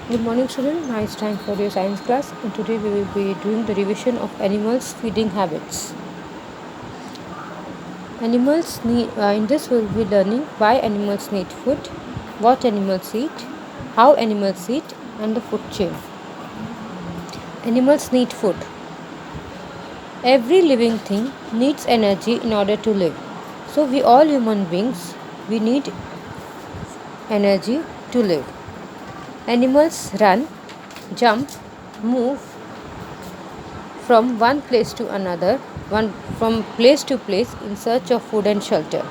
Good morning, student. Now it's time for your science class, and today we will be doing the revision of animals' feeding habits. Animals need. In this, we will be learning why animals need food, what animals eat, how animals eat, and the food chain. Animals need food. Every living thing needs energy in order to live. So we all human beings, we need energy to live. Animals run, jump, move from one place to another, from place to place in search of food and shelter.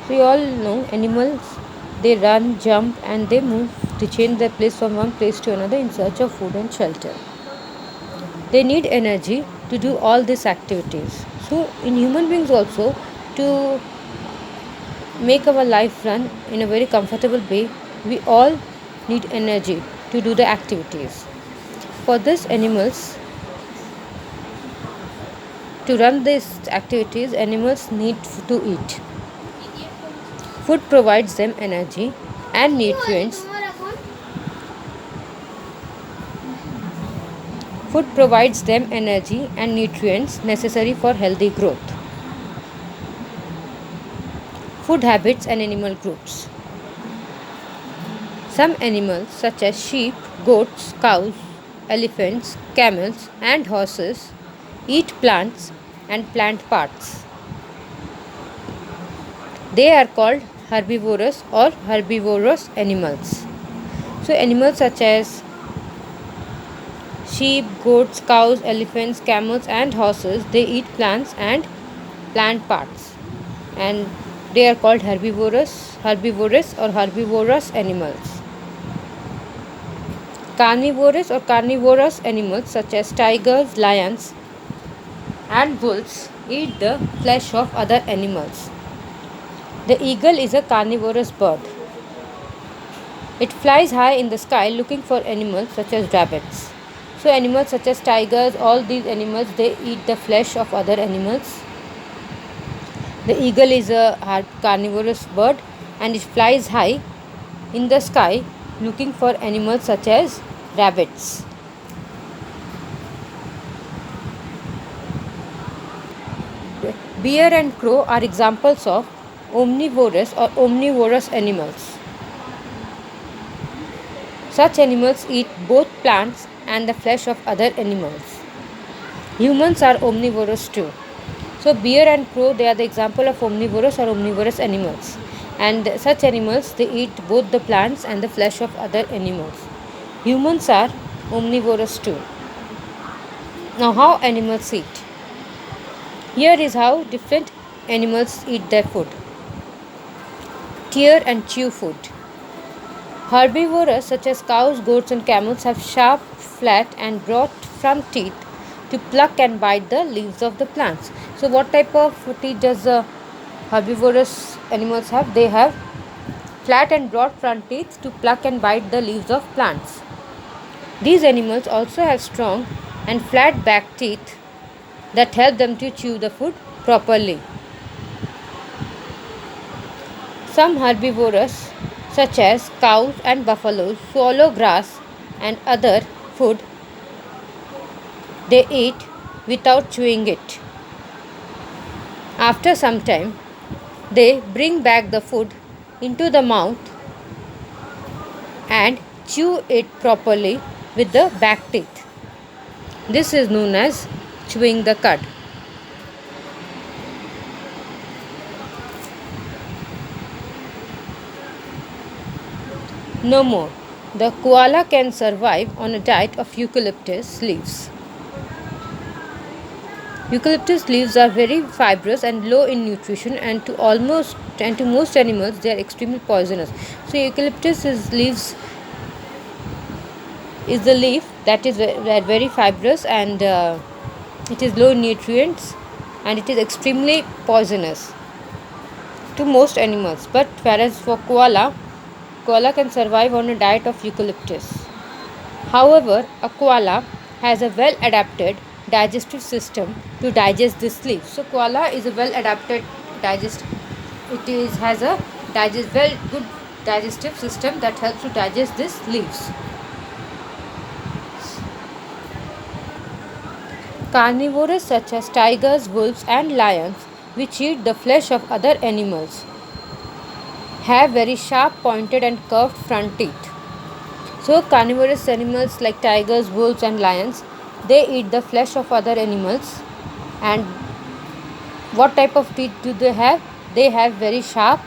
We all know animals, they run, jump, and they move, they change their place from one place to another in search of food and shelter. They need energy to do all these activities. So in human beings also, to make our life run in a very comfortable way, we all need energy to do the activities. For this, animals, to run these activities, animals need to eat. Food provides them energy and nutrients. Food provides them energy and nutrients necessary for healthy growth. Food habits and animal groups. Some animals, such as sheep, goats, cows, elephants, camels, and horses, eat plants and plant parts. They are called herbivorous animals. So, animals such as sheep, goats, cows, elephants, camels, and horses, they eat plants and plant parts, and they are called herbivorous animals. Carnivorous animals such as tigers, lions, and wolves eat the flesh of other animals. The eagle is a carnivorous bird. It flies high in the sky looking for animals such as rabbits. So animals such as tigers, all these animals, they eat the flesh of other animals. The eagle is a carnivorous bird, and it flies high in the sky looking for animals such as rabbits. Bear and crow are examples of omnivorous animals. Such animals eat both plants and the flesh of other animals. Humans are omnivorous too. So bear and crow, they are the example of omnivorous animals. And such animals, they eat both the plants and the flesh of other animals. Humans are omnivorous too. Now, how animals eat? Here is how different animals eat their food. Tear and chew food. Herbivores such as cows, goats, and camels have sharp, flat, and broad front teeth to pluck and bite the leaves of the plants. So, what type of teeth does the herbivorous animals have? They have flat and broad front teeth to pluck and bite the leaves of plants. These animals also have strong and flat back teeth that help them to chew the food properly. Some herbivores, such as cows and buffaloes, swallow grass and other food they eat without chewing it. After some time, they bring back the food into the mouth and chew it properly with the back teeth. This is known as chewing the cud. No more. The koala can survive on a diet of eucalyptus leaves. Eucalyptus leaves are very fibrous and low in nutrition, and to most animals they are extremely poisonous. So eucalyptus is the leaf that is very fibrous, and it is low in nutrients, and it is extremely poisonous to most animals. But whereas for koala can survive on a diet of eucalyptus. However, a koala has a well adapted digestive system to digest this leaf. So koala is a well adapted digest. Has a good digestive system that helps to digest these leaves. Carnivores such as tigers, wolves, and lions, which eat the flesh of other animals, have very sharp, pointed, and curved front teeth. So, carnivorous animals like tigers, wolves, and lions, they eat the flesh of other animals. And what type of teeth do they have? They have very sharp,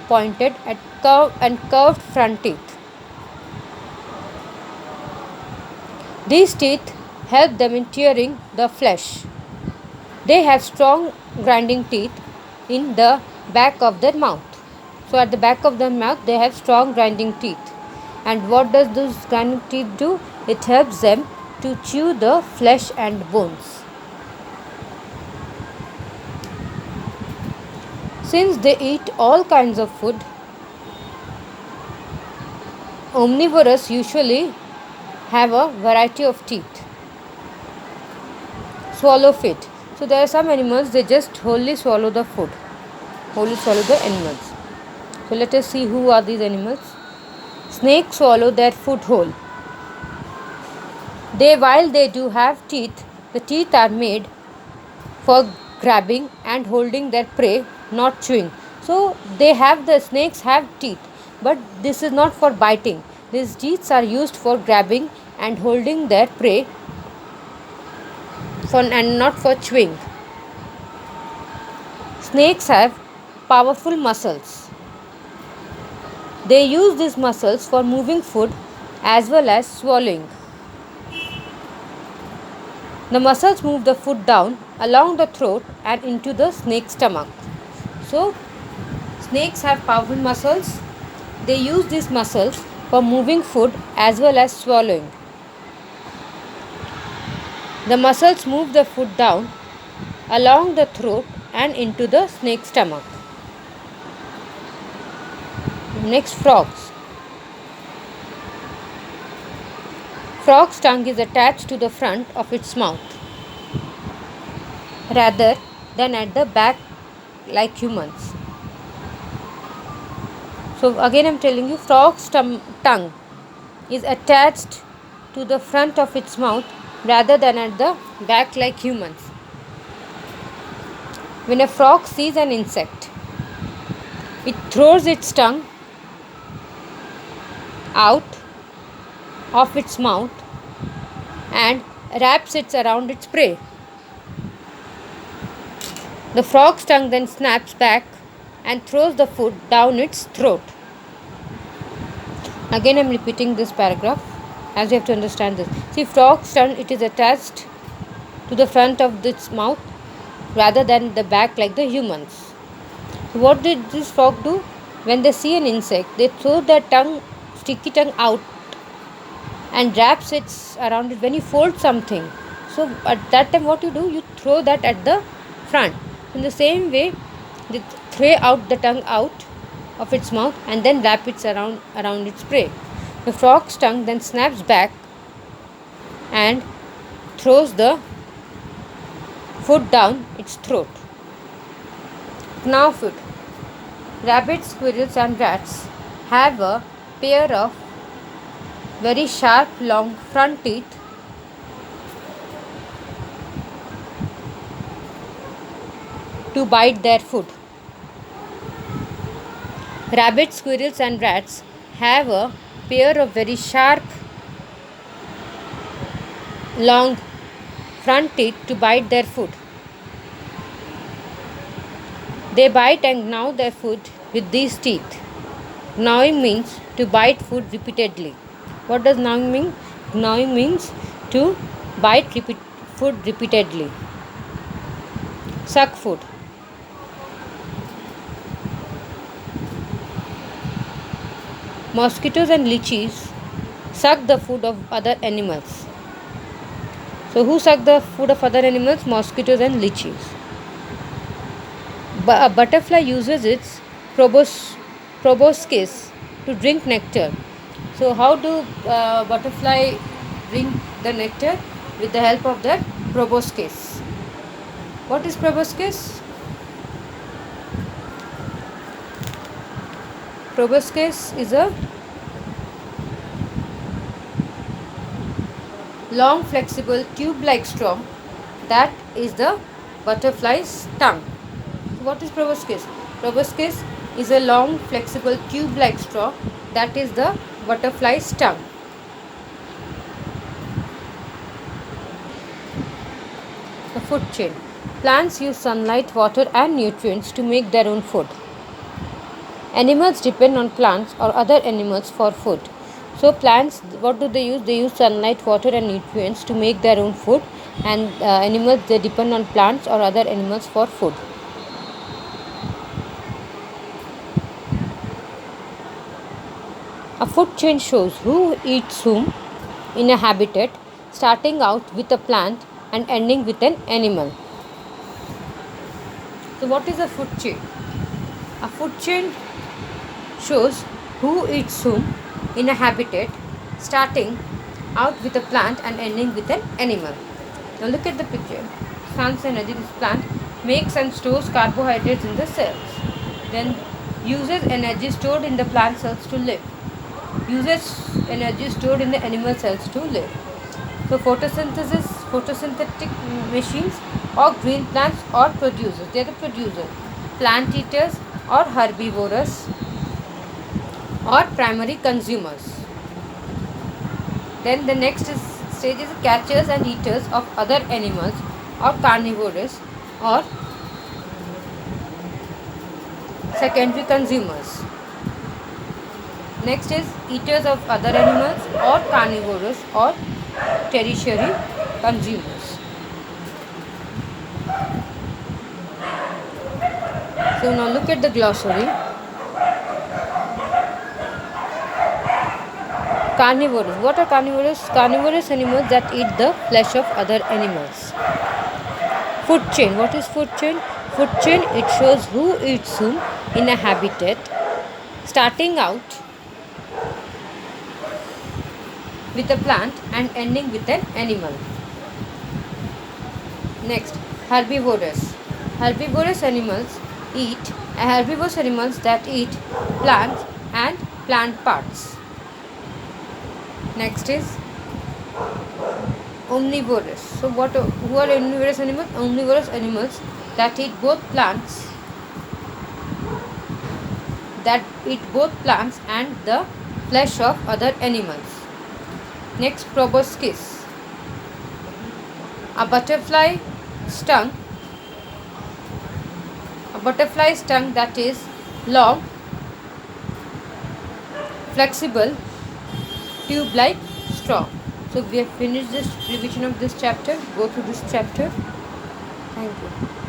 pointed, and curved front teeth. These teeth help them in tearing the flesh. They have strong grinding teeth in the back of their mouth. So at the back of the mouth they have strong grinding teeth. And what does those grinding teeth do? It helps them to chew the flesh and bones. Since they eat all kinds of food, omnivores usually have a variety of teeth. Swallow feet. So there are some animals, they just wholly swallow the food, wholly swallow the animals. So let us see who are these animals. Snakes swallow their food whole. While they do have teeth, the teeth are made for grabbing and holding their prey, not chewing. So the snakes have teeth, but this is not for biting. These teeth are used for grabbing and holding their prey and not for chewing. Snakes have powerful muscles. They use these muscles for moving food as well as swallowing. The muscles move the food down along the throat and into the snake's stomach. So, snakes have powerful muscles. They use these muscles for moving food as well as swallowing. The muscles move the food down along the throat and into the snake's stomach. Next, frogs. Frog's tongue is attached to the front of its mouth rather than at the back like humans. So again I am telling you, frog's tongue is attached to the front of its mouth rather than at the back like humans. When a frog sees an insect, it throws its tongue out of its mouth and wraps it around its prey. The frog's tongue then snaps back and throws the food down its throat. Again I am repeating this paragraph as you have to understand this. See, frog's tongue, it is attached to the front of its mouth rather than the back like the humans. What did this frog do? When they see an insect, they throw their sticky tongue out and wraps it around it when you fold something. So at that time what you do? You throw that at the front. In the same way, they throw out the tongue out of its mouth and then wrap it around its prey. The frog's tongue then snaps back and throws the food down its throat. Now food. Rabbits, squirrels and rats have a pair of very sharp long front teeth to bite their food. Rabbits, squirrels and rats have a pair of very sharp long front teeth to bite their food. They bite and gnaw their food with these teeth. Gnawing means to bite food repeatedly. What does gnawing mean? Gnawing means to bite food repeatedly. Suck food. Mosquitoes and leeches suck the food of other animals. So who suck the food of other animals? Mosquitoes and leeches. A butterfly uses its proboscis to drink nectar. So how do butterfly drink the nectar? With the help of their proboscis. What is proboscis? Proboscis is a long flexible tube-like straw that is the butterfly's tongue. What is proboscis? Proboscis is a long, flexible, tube-like straw that is the butterfly's tongue. The food chain. Plants use sunlight, water, and nutrients to make their own food. Animals depend on plants or other animals for food. So, plants, what do they use? They use sunlight, water, and nutrients to make their own food, and animals, they depend on plants or other animals for food. A food chain shows who eats whom in a habitat, starting out with a plant and ending with an animal. So, what is a food chain? A food chain shows who eats whom in a habitat, starting out with a plant and ending with an animal. Now, look at the picture. Sun's energy, this plant makes and stores carbohydrates in the cells, then uses energy stored in the plant cells to live, uses energy stored in the animal cells to live. So photosynthesis, photosynthetic machines or green plants or producers. They are the producers. Plant eaters or herbivorous or primary consumers. Then the next stage is catchers and eaters of other animals or carnivorous or secondary consumers. Next is eaters of other animals or carnivorous or tertiary consumers. So now look at the glossary. Carnivorous. What are carnivorous? Carnivorous animals that eat the flesh of other animals. Food chain. What is food chain? Food chain, it shows who eats whom in a habitat, starting out with a plant and ending with an animal. Next, herbivorous. Herbivorous animals herbivorous animals that eat plants and plant parts. Next is omnivorous. So who are omnivorous animals? Omnivorous animals that eat both plants and the flesh of other animals. Next, proboscis. A butterfly stung that is long, flexible, tube-like straw. So we have finished this revision of this chapter. Go through this chapter. Thank you.